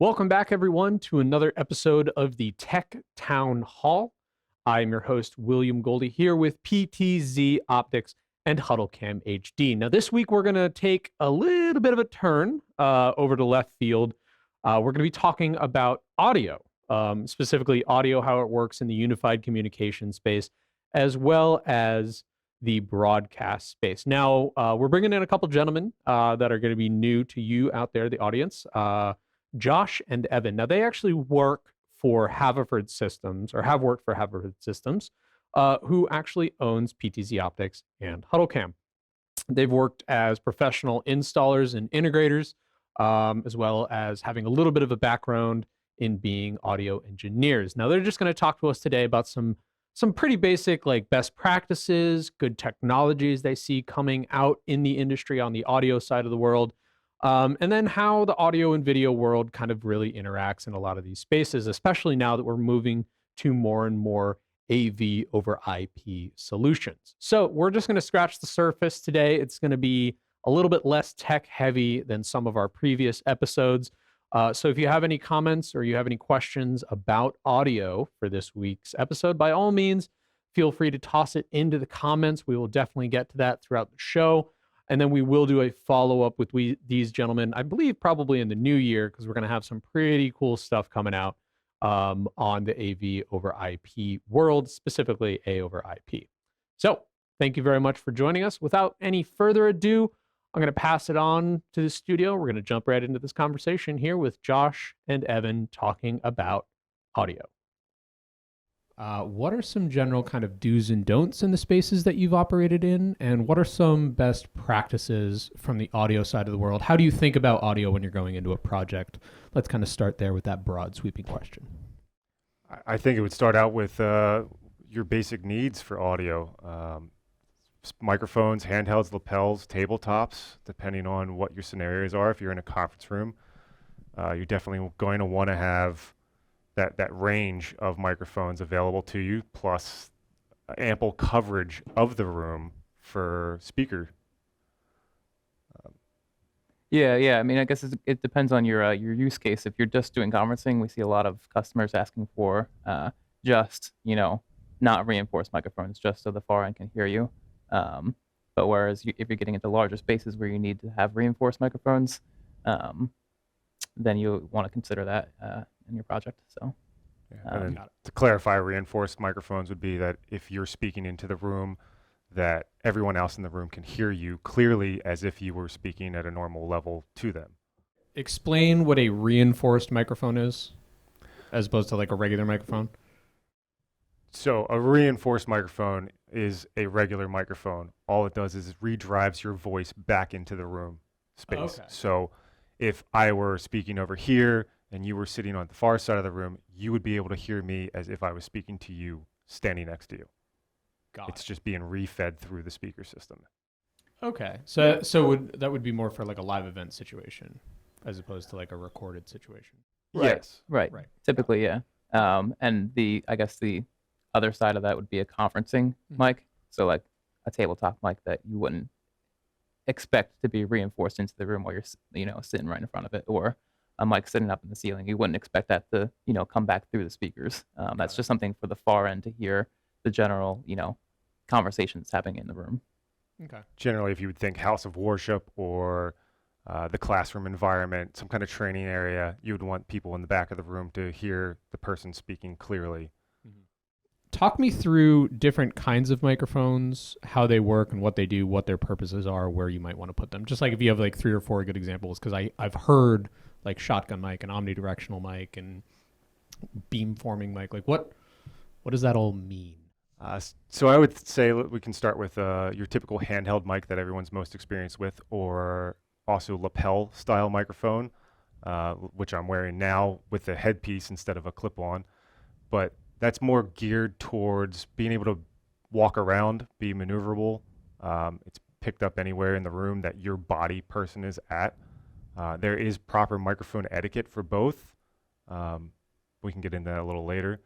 Welcome back, everyone, to another episode of the Tech Town Hall. I'm your host, William Goldie, here with PTZOptics and HuddleCam HD. Now, this week, we're going to take a little bit of a turn over to left field. We're going to be talking about audio, specifically audio, how it works in the unified communication space, as well as the broadcast space. Now, we're bringing in a couple gentlemen that are going to be new to you out there, the audience. Josh and Evan. Now, they actually work for Haverford Systems, or have worked for Haverford Systems, who actually owns PTZOptics and HuddleCam. They've worked as professional installers and integrators, as well as having a little bit of a background in being audio engineers. Now, they're just going to talk to us today about some pretty basic, like, best practices, good technologies they see coming out in the industry on the audio side of the world. And then how the audio and video world kind of really interacts in a lot of these spaces, especially now that we're moving to more and more AV over IP solutions. So we're just going to scratch the surface today. It's going to be a little bit less tech heavy than some of our previous episodes. So if you have any comments or you have any questions about audio for this week's episode, by all means, feel free to toss it into the comments. We will definitely get to that throughout the show. And then we will do a follow-up with these gentlemen, I believe probably in the new year, because we're going to have some pretty cool stuff coming out on the AV over IP world, specifically A over IP. So thank you very much for joining us. Without any further ado, I'm going to pass it on to the studio. We're going to jump right into this conversation here with Josh and Evan talking about audio. What are some general kind of do's and don'ts in the spaces that you've operated in? And what are some best practices from the audio side of the world? How do you think about audio when you're going into a project? Let's kind of start there with that broad sweeping question. I think it would start out with your basic needs for audio. Microphones, handhelds, lapels, tabletops, depending on what your scenarios are. If you're in a conference room, you're definitely going to want to have that range of microphones available to you, plus ample coverage of the room for speaker. Yeah. I mean, I guess it depends on your use case. If you're just doing conferencing, we see a lot of customers asking for just, not reinforced microphones, just so the far end can hear you. But whereas if you're getting into larger spaces where you need to have reinforced microphones, then you want to consider that in your project. So, and then to clarify, reinforced microphones would be that if you're speaking into the room, that everyone else in the room can hear you clearly as if you were speaking at a normal level to them. Explain what a reinforced microphone is, as opposed to like a regular microphone. So a reinforced microphone is a regular microphone. All it does is it redrives your voice back into the room space. Okay. So if I were speaking over here and you were sitting on the far side of the room, you would be able to hear me as if I was speaking to you standing next to you. It's just being refed through the speaker system. Okay. So that would be more for like a live event situation as opposed to like a recorded situation. Right. Yes. Right. Typically, yeah. And I guess the other side of that would be a conferencing mic. So like a tabletop mic that you wouldn't expect to be reinforced into the room while you're sitting right in front of it, or a mic sitting up in the ceiling. You wouldn't expect that to come back through the speakers. That's just something for the far end to hear the general conversations happening in the room. Okay. Generally, if you would think house of worship or the classroom environment, some kind of training area, you would want people in the back of the room to hear the person speaking clearly. Talk me through different kinds of microphones, how they work and what they do, what their purposes are, where you might want to put them. Just like if you have like 3 or 4 good examples, because I've heard like shotgun mic and omnidirectional mic and beamforming mic. Like what does that all mean? So I would say we can start with your typical handheld mic that everyone's most experienced with, or also lapel style microphone, which I'm wearing now with a headpiece instead of a clip-on. But that's more geared towards being able to walk around, be maneuverable. It's picked up anywhere in the room that your body person is at. There is proper microphone etiquette for both. We can get into that a little later.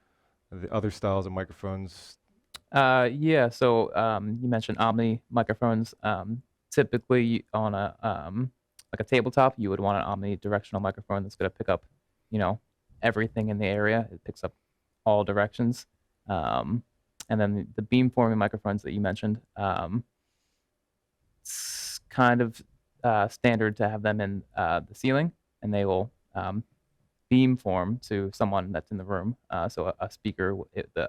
The other styles of microphones. Yeah. So you mentioned Omni microphones. Typically on like a tabletop, you would want an omnidirectional microphone that's going to pick up, everything in the area. It picks up all directions. And then the beamforming microphones that you mentioned, it's kind of standard to have them in the ceiling, and they will beamform to someone that's in the room. So a speaker,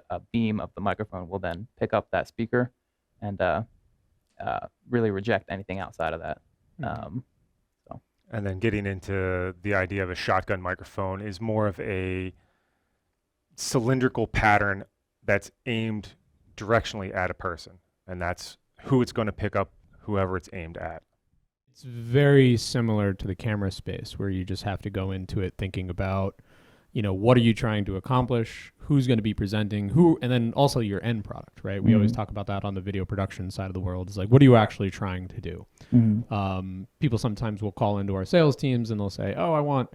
a beam of the microphone will then pick up that speaker and really reject anything outside of that. And then getting into the idea of a shotgun microphone is more of a cylindrical pattern that's aimed directionally at a person, and that's who it's going to pick up, whoever it's aimed at. It's very similar to the camera space, where you just have to go into it thinking about, what are you trying to accomplish, who's going to be presenting, and then also your end product, right? We always talk about that on the video production side of the world. It's like, what are you actually trying to do? People sometimes will call into our sales teams and they'll say, oh, I want,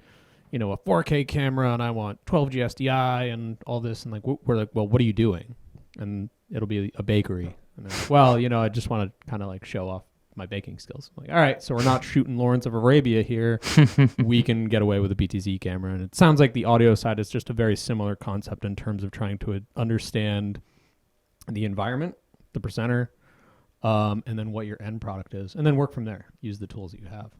a 4K camera and I want 12G SDI and all this. And we're like, well, what are you doing? And it'll be a bakery. And then, well, I just want to kind of show off my baking skills. I'm like, all right, so we're not shooting Lawrence of Arabia here. We can get away with a PTZ camera. And it sounds like the audio side is just a very similar concept in terms of trying to understand the environment, the presenter, and then what your end product is, and then work from there. Use the tools that you have,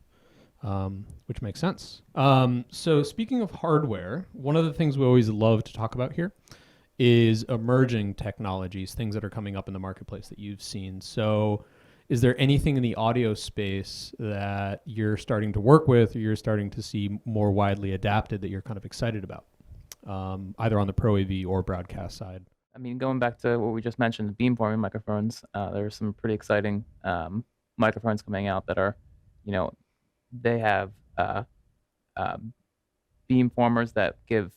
which makes sense. So speaking of hardware, one of the things we always love to talk about here is emerging technologies, things that are coming up in the marketplace that you've seen. So is there anything in the audio space that you're starting to work with or you're starting to see more widely adapted that you're kind of excited about, either on the Pro AV or broadcast side? I mean, going back to what we just mentioned, beamforming microphones, there's some pretty exciting microphones coming out that are, they have beamformers that give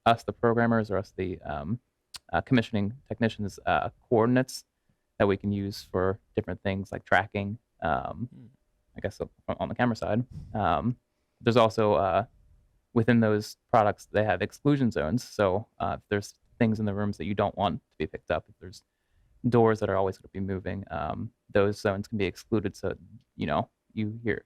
us, the programmers, or us, the commissioning technicians, coordinates that we can use for different things like tracking, I guess on the camera side. There's also, within those products, they have exclusion zones. So if there's things in the rooms that you don't want to be picked up, if there's doors that are always going to be moving, those zones can be excluded. So, you hear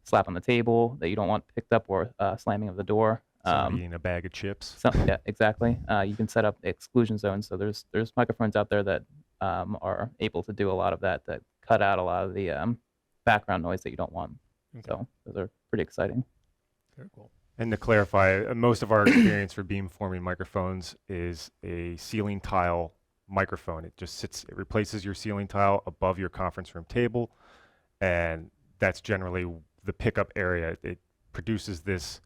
slap on the table that you don't want picked up, or slamming of the door. Somebody eating a bag of chips. Yeah, exactly. You can set up exclusion zones. So there's microphones out there that are able to do a lot of that cut out a lot of the background noise that you don't want. Okay. So those are pretty exciting. Very cool. And to clarify, most of our experience for beamforming microphones is a ceiling tile microphone. It just sits, it replaces your ceiling tile above your conference room table, and that's generally the pickup area. It produces this,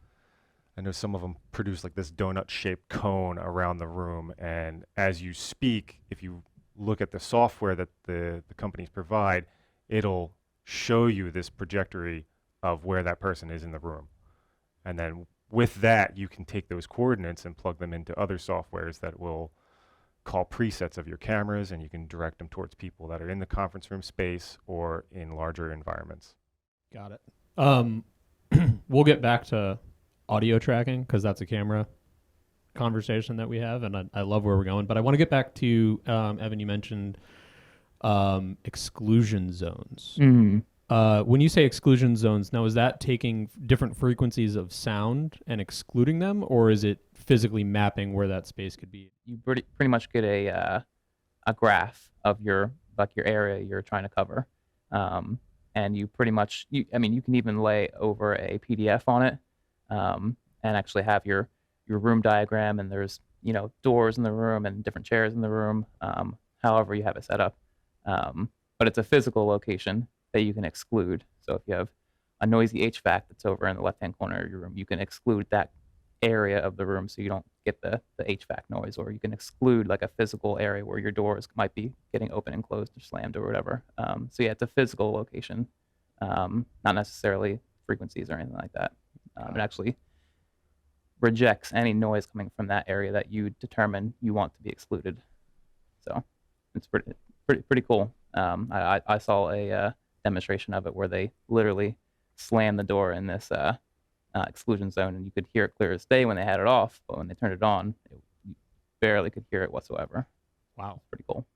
I know some of them produce like this donut-shaped cone around the room, and as you speak, if you look at the software that the companies provide, it'll show you this trajectory of where that person is in the room. And then with that, you can take those coordinates and plug them into other softwares that will call presets of your cameras, and you can direct them towards people that are in the conference room space or in larger environments. Got it. We'll get back to audio tracking because that's a camera conversation that we have, and I love where we're going. But I want to get back to, Evan, you mentioned exclusion zones. When you say exclusion zones, now is that taking different frequencies of sound and excluding them, or is it physically mapping where that space could be? You pretty much get a graph of your area you're trying to cover, and you pretty much you can even lay over a PDF on it, and actually have your room diagram, and there's doors in the room and different chairs in the room, however you have it set up, but it's a physical location that you can exclude. So if you have a noisy HVAC that's over in the left-hand corner of your room, you can exclude that area of the room so you don't get the HVAC noise, or you can exclude like a physical area where your doors might be getting open and closed or slammed or whatever. So yeah, it's a physical location, not necessarily frequencies or anything like that. It actually rejects any noise coming from that area that you determine you want to be excluded. So it's pretty cool. I saw a demonstration of it where they literally slammed the door in this exclusion zone, and you could hear it clear as day when they had it off, but when they turned it on, you barely could hear it whatsoever. Wow. Pretty cool.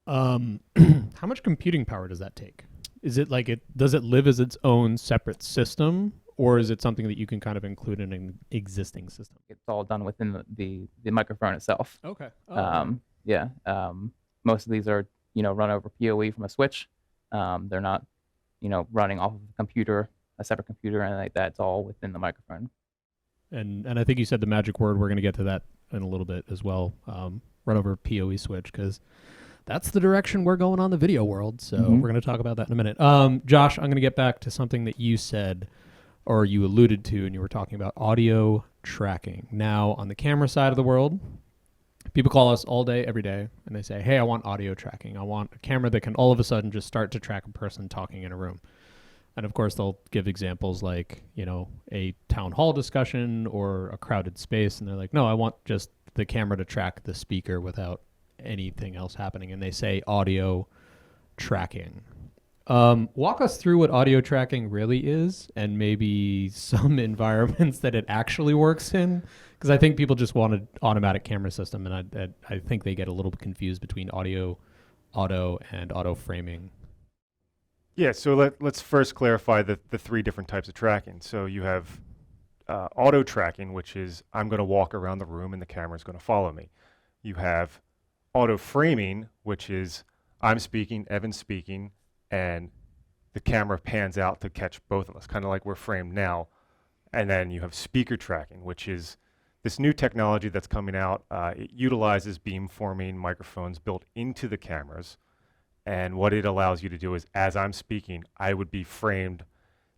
How much computing power does that take? Is it does it live as its own separate system, or is it something that you can kind of include in an existing system? It's all done within the microphone itself. Okay. Yeah. Most of these are, run over PoE from a switch. They're not, running off of a computer, a separate computer, and like that. It's all within the microphone. And I think you said the magic word. We're going to get to that in a little bit as well. Run over PoE switch, because that's the direction we're going on the video world. So we're going to talk about that in a minute. Josh, I'm going to get back to something that you said, or you alluded to, and you were talking about audio tracking. Now, on the camera side of the world, people call us all day, every day, and they say, hey, I want audio tracking. I want a camera that can all of a sudden just start to track a person talking in a room. And of course, they'll give examples like, a town hall discussion or a crowded space. And they're like, no, I want just the camera to track the speaker without anything else happening. And they say audio tracking. Walk us through what audio tracking really is, and maybe some environments that it actually works in. Because I think people just want an automatic camera system, and I think they get a little bit confused between auto, and auto framing. Yeah, so let's first clarify the three different types of tracking. So you have auto tracking, which is I'm going to walk around the room and the camera is going to follow me. You have auto framing, which is I'm speaking, Evan's speaking, and the camera pans out to catch both of us, kind of like we're framed now. And then you have speaker tracking, which is this new technology that's coming out. It utilizes beamforming microphones built into the cameras. And what it allows you to do is, as I'm speaking, I would be framed,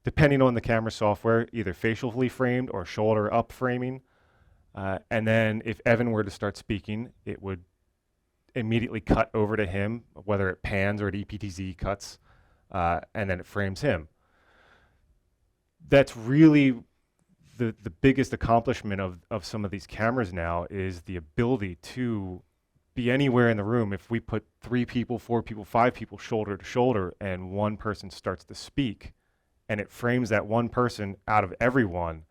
depending on the camera software, either facially framed or shoulder up framing. And then if Evan were to start speaking, it would immediately cut over to him, whether it pans or it EPTZ cuts, and then it frames him. That's really the biggest accomplishment of some of these cameras now, is the ability to be anywhere in the room. If we put 3 people, 4 people, 5 people shoulder to shoulder, and one person starts to speak, and it frames that one person out of everyone,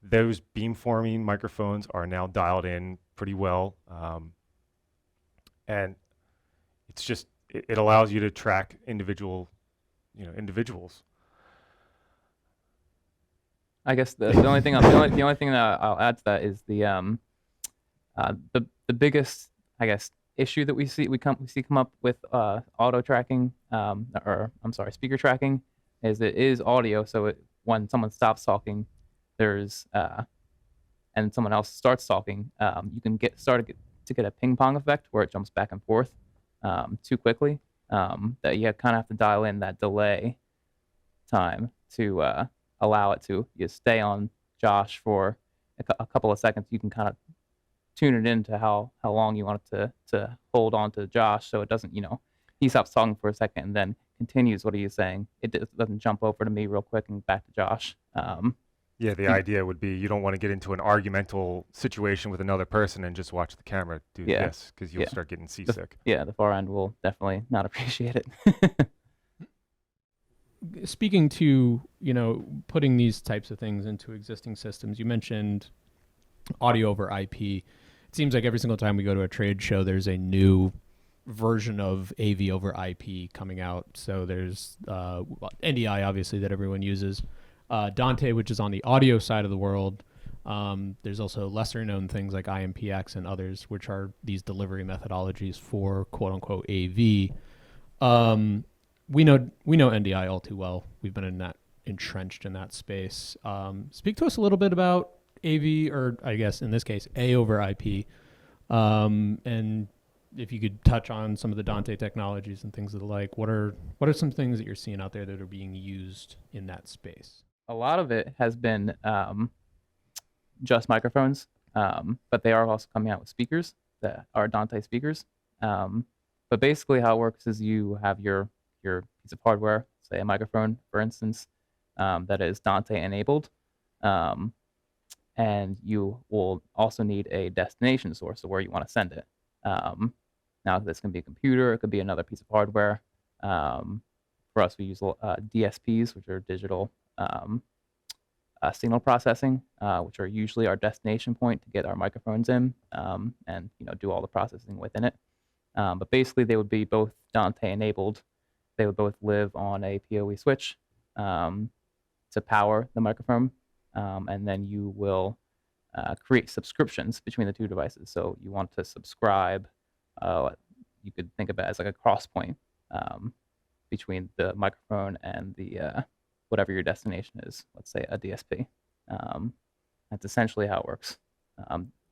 those beamforming microphones are now dialed in pretty well. And it's just, it allows you to track individuals. I guess the only thing that I'll add to that is the biggest, I guess, issue that we see come up with auto tracking, speaker tracking, is it is audio. So when someone stops talking, and someone else starts talking, you can get a ping pong effect where it jumps back and forth too quickly. That you kind of have to dial in that delay time to allow it to stay on Josh for a couple of seconds. You can kind of tune it into how long you want it to hold on to Josh, so it doesn't, he stops talking for a second and then continues what he is saying. It doesn't jump over to me real quick and back to Josh. Yeah, the idea would be you don't want to get into an argumental situation with another person and just watch the camera do this, because you'll start getting seasick. The far end will definitely not appreciate it. Speaking to, putting these types of things into existing systems, you mentioned audio over IP. It seems like every single time we go to a trade show, there's a new version of AV over IP coming out. So there's NDI, obviously, that everyone uses. Dante, which is on the audio side of the world. There's also lesser known things like IMPX and others, which are these delivery methodologies for quote unquote AV. We know NDI all too well. We've been entrenched in that space. Speak to us a little bit about AV, or I guess in this case, A over IP. And if you could touch on some of the Dante technologies and things of the like, what are some things that you're seeing out there that are being used in that space? A lot of it has been just microphones, but they are also coming out with speakers that are Dante speakers. But basically how it works is you have your piece of hardware, say a microphone, for instance, that is Dante enabled. And you will also need a destination source of where you want to send it. Now, this can be a computer, it could be another piece of hardware. For us, we use DSPs, which are digital signal processing, which are usually our destination point to get our microphones in and do all the processing within it. But basically, they would be both Dante enabled. They would both live on a PoE switch to to power the microphone, and then you will create subscriptions between the two devices. So you want to subscribe. You could think of it as like a cross point between the microphone and the whatever your destination is. Let's say a DSP. That's essentially how it works.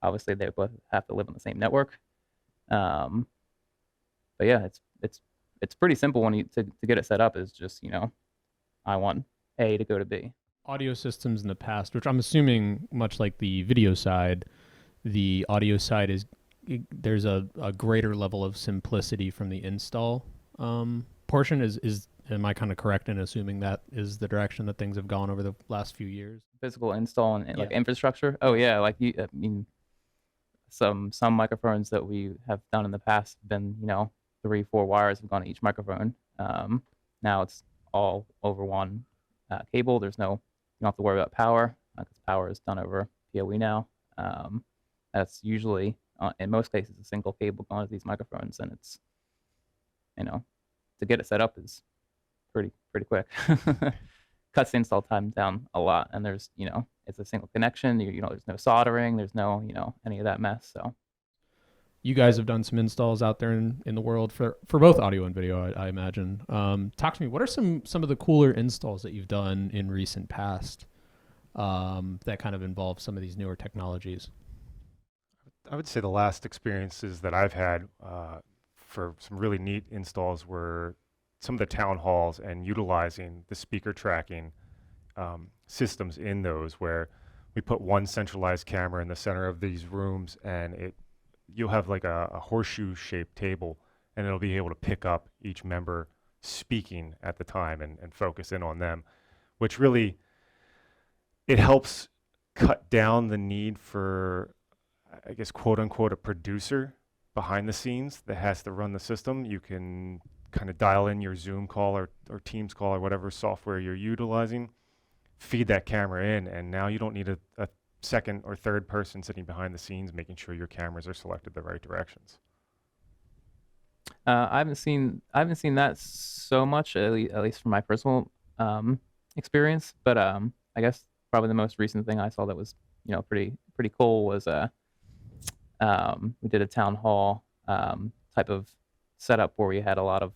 Obviously, they both have to live on the same network. But yeah, it's pretty simple when you to get it set up. Is just I want A to go to B. Audio systems in the past, which I'm assuming, much like the video side, the audio side there's a greater level of simplicity from the install portion. Am I kind of correct in assuming that is the direction that things have gone over the last few years? Physical install and like infrastructure. Oh yeah, like I mean, some microphones that we have done in the past have been 3-4 wires have gone to each microphone. Now it's all over one cable. You don't have to worry about power because power is done over PoE now. That's usually in most cases a single cable going to these microphones, and it's to get it set up is pretty quick. Cuts the install time down a lot, and there's it's a single connection. There's no soldering, there's no any of that mess. So you guys have done some installs out there in the world for both audio and video, I imagine. Talk to me. What are some of the cooler installs that you've done in recent past that kind of involve some of these newer technologies? I would say the last experiences that I've had for some really neat installs were some of the town halls and utilizing the speaker tracking systems in those, where we put one centralized camera in the center of these rooms, and you'll have like a horseshoe shaped table, and it'll be able to pick up each member speaking at the time and focus in on them, which really, it helps cut down the need for, I guess, quote unquote, a producer behind the scenes that has to run the system. You can kind of dial in your Zoom call or Teams call or whatever software you're utilizing, feed that camera in, and now you don't need a second or third person sitting behind the scenes making sure your cameras are selected the right directions. I haven't seen that so much, at least from my personal experience. But I guess probably the most recent thing I saw that was pretty cool was we did a town hall type of setup where we had a lot of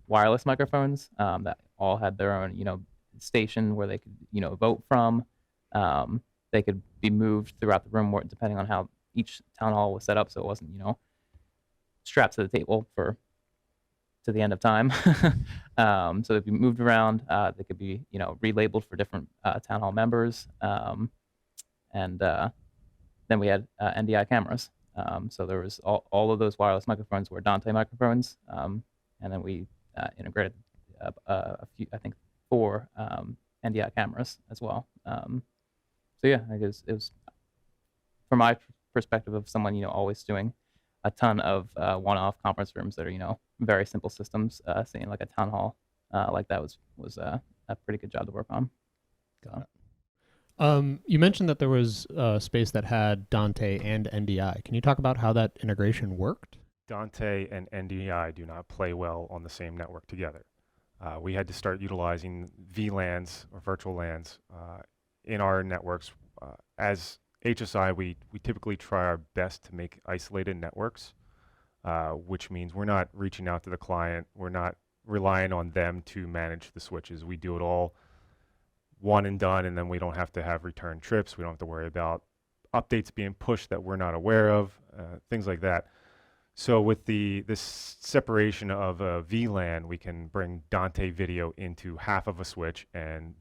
wireless microphones that all had their own station where they could vote from. They could be moved throughout the room depending on how each town hall was set up, so it wasn't strapped to the table to the end of time. So they'd be moved around. They could be relabeled for different town hall members, and then we had NDI cameras. So there was all of those wireless microphones were Dante microphones, and then we integrated a few, I think 4 NDI cameras as well. So yeah, I guess it was, from my perspective of someone always doing a ton of one-off conference rooms that are very simple systems, seeing like a town hall like that was a pretty good job to work on. Got it. You mentioned that there was a space that had Dante and NDI. Can you talk about how that integration worked? Dante and NDI do not play well on the same network together. We had to start utilizing VLANs or virtual LANs in our networks. As HSI, we typically try our best to make isolated networks, which means we're not reaching out to the client. We're not relying on them to manage the switches. We do it all one and done, and then we don't have to have return trips. We don't have to worry about updates being pushed that we're not aware of, things like that. So with this separation of VLAN, we can bring Dante video into half of a switch and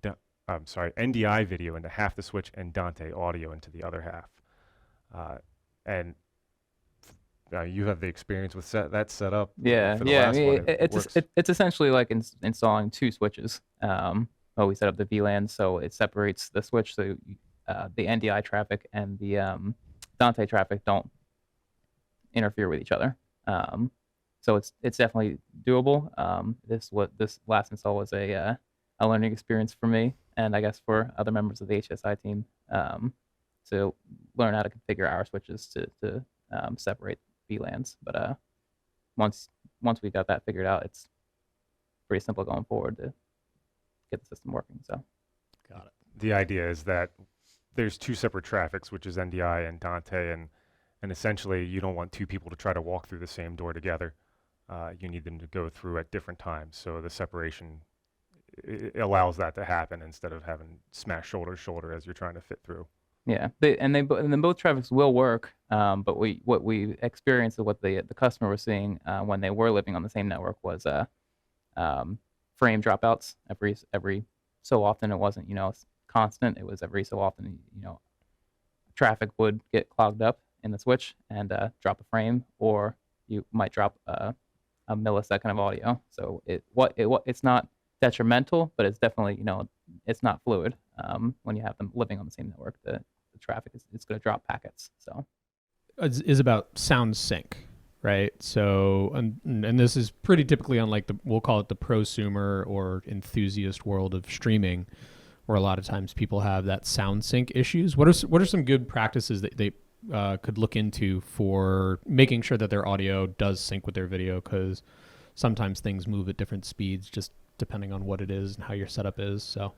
NDI video into half the switch and Dante audio into the other half. And you have the experience with that setup. Yeah, for the yeah. last I mean, one. it's essentially like installing 2 switches. We set up the VLAN so it separates the switch, so the NDI traffic and the Dante traffic don't interfere with each other. So it's definitely doable. This last install was a learning experience for me, and I guess for other members of the HSI team, to learn how to configure our switches to separate VLANs. But once we got that figured out, it's pretty simple going forward to get the system working. So Got it. The idea is that there's two separate traffics, which is NDI and Dante, and essentially you don't want two people to try to walk through the same door together. You need them to go through at different times. So the separation it allows that to happen instead of having smash shoulder to shoulder as you're trying to fit through. Yeah, and then both traffics will work. But what we experienced and what the customer was seeing when they were living on the same network was frame dropouts every so often. It wasn't constant. It was every so often. Traffic would get clogged up in the switch and drop a frame, or you might drop a millisecond of audio. So it's not detrimental, but it's definitely it's not fluid when you have them living on the same network. The traffic it's going to drop packets. So is about sound sync, right? So and this is pretty typically on like we'll call it the prosumer or enthusiast world of streaming, where a lot of times people have that sound sync issues. What are some good practices that they could look into for making sure that their audio does sync with their video? Because sometimes things move at different speeds just depending on what it is and how your setup is. So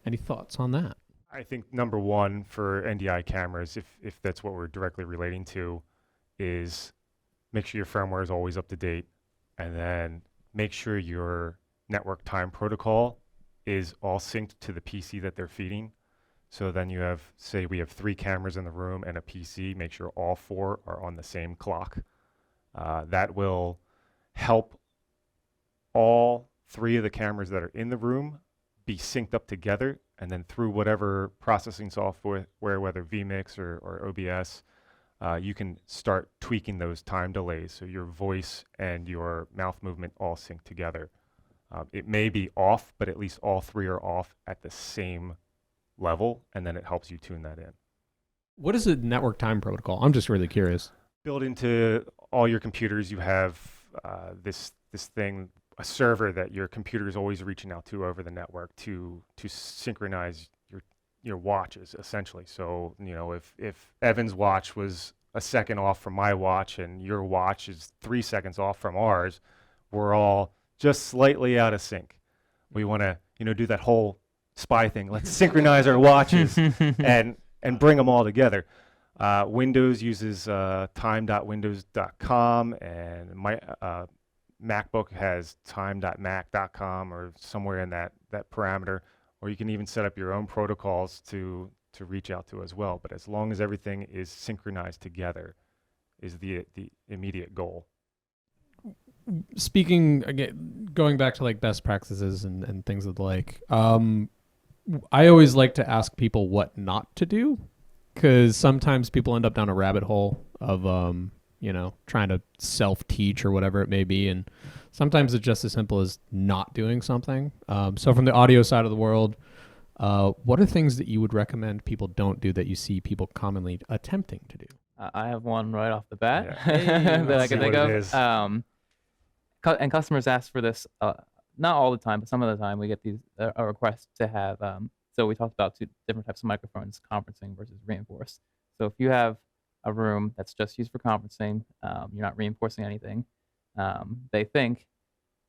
any thoughts on that? I think number one for NDI cameras, if that's what we're directly relating to, is make sure your firmware is always up to date, and then make sure your network time protocol is all synced to the PC that they're feeding. So then you have, say we have 3 cameras in the room and a PC, make sure all 4 are on the same clock. That will help all 3 of the cameras that are in the room be synced up together, and then through whatever processing software, whether vmix or OBS, you can start tweaking those time delays so your voice and your mouth movement all sync together. It may be off, but at least all 3 are off at the same level, and then it helps you tune that in. What is a network time protocol? I'm just really curious. Built into all your computers, you have this thing, a server that your computer is always reaching out to over the network to synchronize your watches, essentially. So if Evan's watch was a second off from my watch and your watch is 3 seconds off from ours, we're all just slightly out of sync. We want to do that whole spy thing. Let's synchronize our watches and bring them all together. Windows uses time.windows.com, and my MacBook has time.mac.com or somewhere in that parameter, or you can even set up your own protocols to reach out to as well. But as long as everything is synchronized together is the immediate goal. Speaking again, going back to like best practices and things of the like, I always like to ask people what not to do, because sometimes people end up down a rabbit hole of trying to self-teach or whatever it may be, and sometimes it's just as simple as not doing something. So from the audio side of the world, what are things that you would recommend people don't do that you see people commonly attempting to do? I have one right off the bat Yeah. that I can think of. And customers ask for this not all the time, but some of the time we get these a request to have. So we talked about 2 different types of microphones: conferencing versus reinforced. So if you have a room that's just used for conferencing, you're not reinforcing anything. They think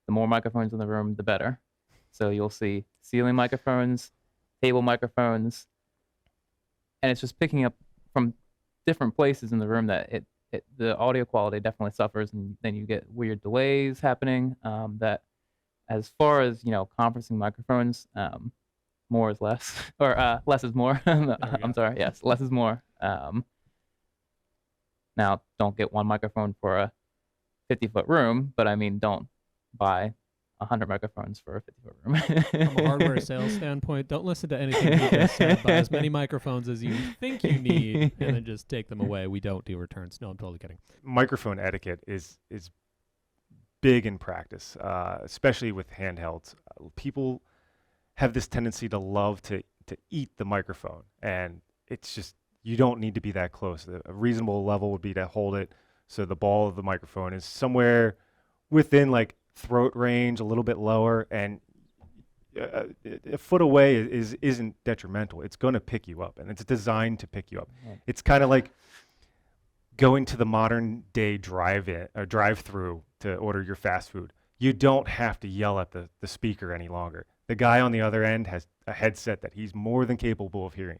the more microphones in the room, the better. So you'll see ceiling microphones, table microphones, and it's just picking up from different places in the room that the audio quality definitely suffers, and then you get weird delays happening. That as far as conferencing microphones, more is less, or less is more. I'm sorry. Yes, less is more. Now, don't get one microphone for a 50-foot room, but I mean, don't buy 100 microphones for a 50-foot room. From a hardware sales standpoint, don't listen to anything you just said. Buy as many microphones as you think you need, and then just take them away. We don't do returns. No, I'm totally kidding. Microphone etiquette is big in practice, especially with handhelds. People have this tendency to love to eat the microphone, and it's just, you don't need to be that close. A reasonable level would be to hold it so the ball of the microphone is somewhere within like throat range, a little bit lower, and a foot away isn't detrimental. It's going to pick you up, and it's designed to pick you up. Right. It's kind of like going to the modern day drive-through to order your fast food. you don't have to yell at the speaker any longer. The guy on the other end has a headset that he's more than capable of hearing.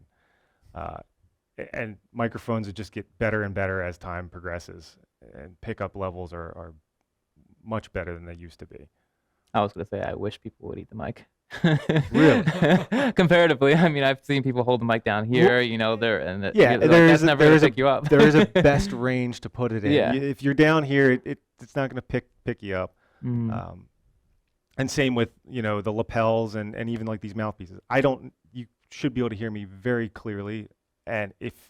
And microphones will just get better and better as time progresses, and pickup levels are much better than they used to be. I was going to say, I wish people would eat the mic. Really? Comparatively, I mean, I've seen people hold the mic down here, you know, Yeah, that's never going to pick you up. There is a best range to put it in. Yeah. If you're down here, it's not going to pick you up. Mm. And same with, you know, the lapels and even like these mouthpieces. You should be able to hear me very clearly. And if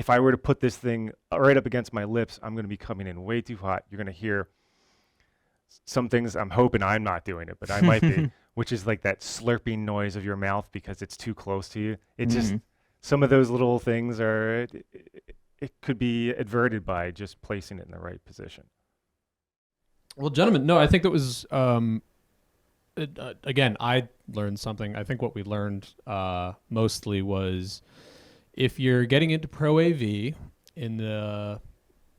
I were to put this thing right up against my lips, I'm going to be coming in way too hot. You're going to hear some things. I'm hoping I'm not doing it, but I might be, which is like that slurping noise of your mouth because it's too close to you. It just, some of those little things it could be averted by just placing it in the right position. Well, gentlemen, no, I think that was, again, I learned something. I think what we learned mostly was if you're getting into Pro AV in the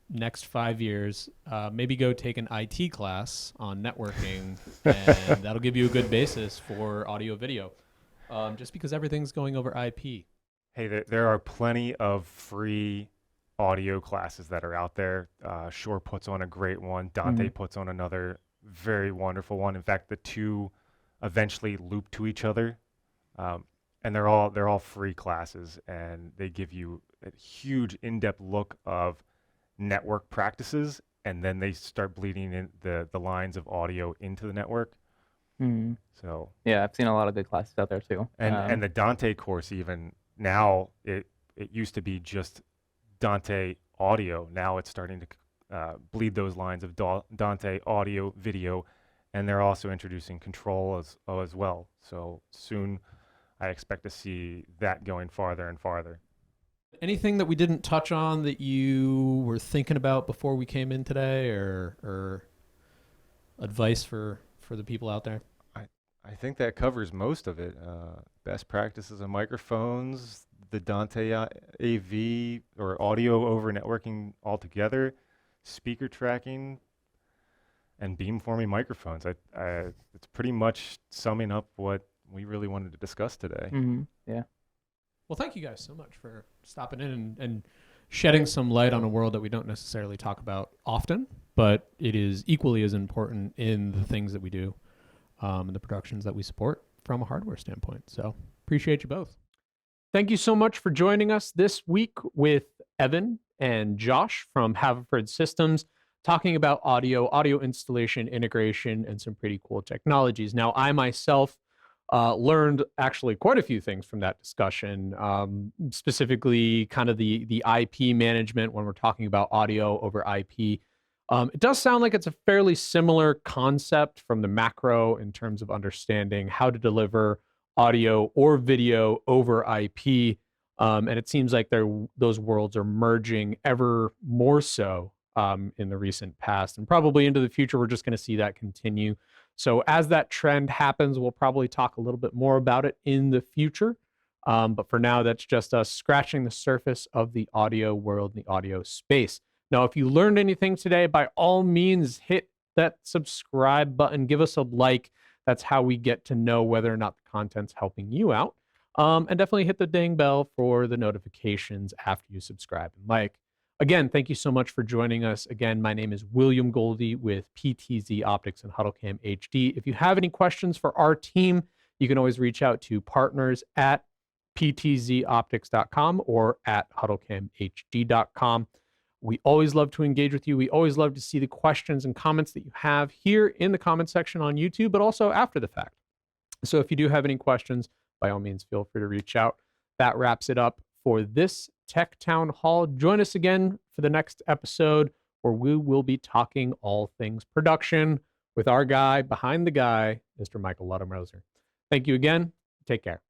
next 5 years, maybe go take an IT class on networking, and that'll give you a good basis for audio video, just because everything's going over IP. Hey, there are plenty of free audio classes that are out there. Shore puts on a great one. Dante puts on another very wonderful one. In fact, the two eventually loop to each other, and they're all free classes, and they give you a huge in-depth look of network practices, and then they start bleeding in the lines of audio into the network. So yeah, I've seen a lot of good classes out there too. And the Dante course, even now, it used to be just Dante audio. Now it's starting to bleed those lines of Dante audio, video, and they're also introducing control as well. So soon I expect to see that going farther and farther. Anything that we didn't touch on that you were thinking about before we came in today, or advice for the people out there? I think that covers most of it. Best practices of microphones, the Dante AV or audio over networking altogether, speaker tracking, and beamforming microphones. It's pretty much summing up what we really wanted to discuss today. Yeah. Well, thank you guys so much for stopping in and shedding some light on a world that we don't necessarily talk about often, but it is equally as important in the things that we do, and the productions that we support from a hardware standpoint. So appreciate you both. Thank you so much for joining us this week with Evan and Josh from Haverford Systems, talking about audio installation, integration, and some pretty cool technologies. Now, I myself learned actually quite a few things from that discussion, specifically kind of the IP management when we're talking about audio over IP. It does sound like it's a fairly similar concept from the macro in terms of understanding how to deliver audio or video over IP. And it seems like those worlds are merging ever more so in the recent past, and probably into the future. We're just going to see that continue. So as that trend happens, we'll probably talk a little bit more about it in the future. But for now, that's just us scratching the surface of the audio world and the audio space. Now, if you learned anything today, by all means, hit that subscribe button. Give us a like. That's how we get to know whether or not the content's helping you out. And definitely hit the ding bell for the notifications after you subscribe and like. Again, thank you so much for joining us. Again, my name is William Goldie with PTZOptics and HuddleCam HD. If you have any questions for our team, you can always reach out to partners@ptzoptics.com or at huddlecamhd.com. We always love to engage with you. We always love to see the questions and comments that you have here in the comment section on YouTube, but also after the fact. So if you do have any questions, by all means, feel free to reach out. That wraps it up for this Tech Town Hall. Join us again for the next episode where we will be talking all things production with our guy behind the guy, Mr. Michael Luddemoser. Thank you again. Take care.